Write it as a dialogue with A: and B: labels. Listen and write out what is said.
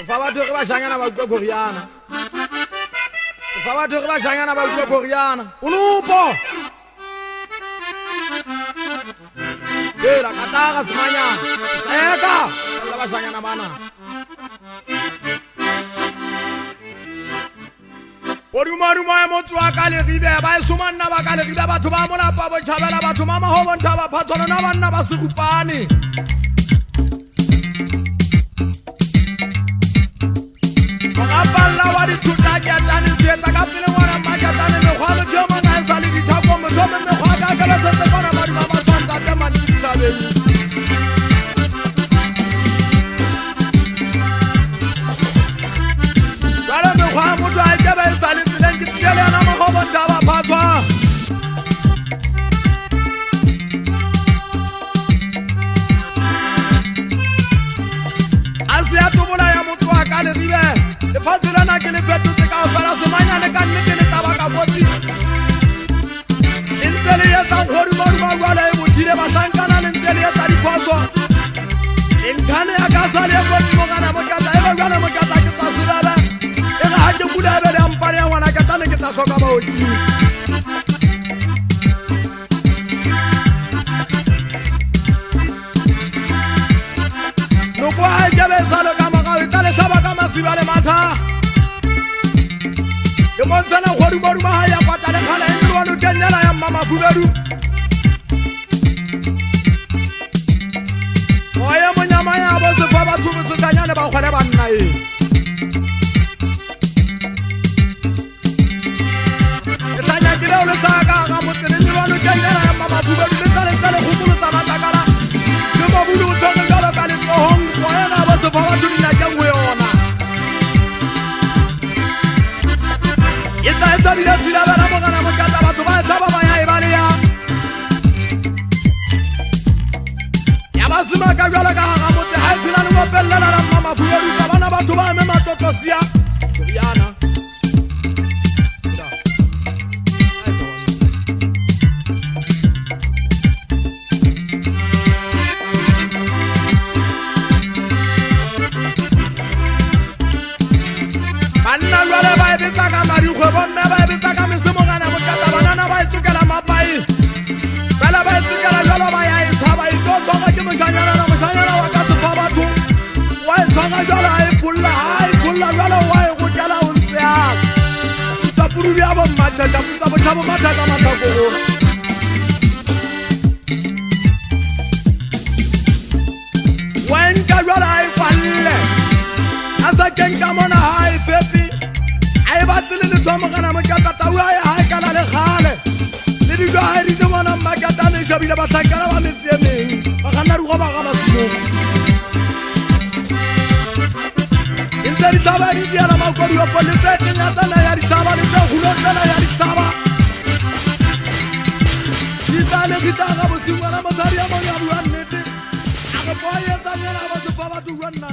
A: fa batho re ba shanyana ba utlwa Goriana fa batho re ba shanyana ba utlwa Goriana unupo la katara semanya seka la ba shanyana bana Orumaruma ya motho wa ka le ribe ba sumanna ba ka le ribe batho ba mola pa bo thabela batho mama ho bonta ba phatsana na banna ba sekupane Magapalla wa di thuta ke tane se ta ka pele ngwana ma ka tane me khwalo je mo na sa le di thako mo thome me khwa ka ka le se kona mari mama santa te mani tsabeni Wala me khwa mo twa ke ba sa le tseleng ke tsele na mo ho bonta ba phatswa Asia tubula ya motho wa ka le ribe le fatula na ke le fetotse ka fela semanya le ka nnete le taba ka botsi Intele ya tsa hori mo ma wala e bothile ba sankana le intele ya tsa diphoso Inkane ya ka sale go mo kana mo ka tsa e ba jana mo ka tsa ke tsa sibaba e ga ha ke bula be le ampare ya ngwana ka tane ke tsa soka ba oki Noko a ke be salo ka maga e tale saba ka masiba le matha Ke montsana hori mo ma ha ya kwata le khala e ndirwa no kenyala ya mama fuberu Oya monyama ya bo se fa batho mo se tsanyane ba khole banna e Ke tsanya ke le saka ga mo tsene ndirwa no kenyala ya mama fuberu le tale khupulu tsa matakala Ke mo bulu o tsone jalo ka le tlohong oya na bo se fa batho dina ke ngwe yona Ita esa bila sila bana mo kana mo kata batho ba sa ba ya e bale ya Ya basima ka jwala ka ga mo tse ha tsena le mo pella la mama fuberu ka bana batho ba me matoto sia Goriana Anna wala ba e bitsa ka mari go bomme ba e bitsa ka mesemo kana mo kata banana ba e tsukela mapai Bala ba e tsukela jalo ba ya e tshaba e tlo tsoga ke moshanyana wa ka se fa batho wa e tsoga jalo a e pulla jalo wa e go tjala o ntsia tsa puru ya bo matha tsa bo tshabo matha ka mathako go Wen ka jalo a e palle asa kenka mona ha e fepi ai batlile le tsoma kana mo ka tatawa ya ha kana le khale le di ga di tsona ma ka tane shabile ba tsankala ba metsemeng ba kana ru go ba ga masimo Interi taba di dia la ma ko ri o pole pete nya tsala ya di saba le tlo tsala ya di saba Di tale di taga bo singwana mo sari ya mo ya buanete a go boye tsanya la ba se fa ba tu gwanna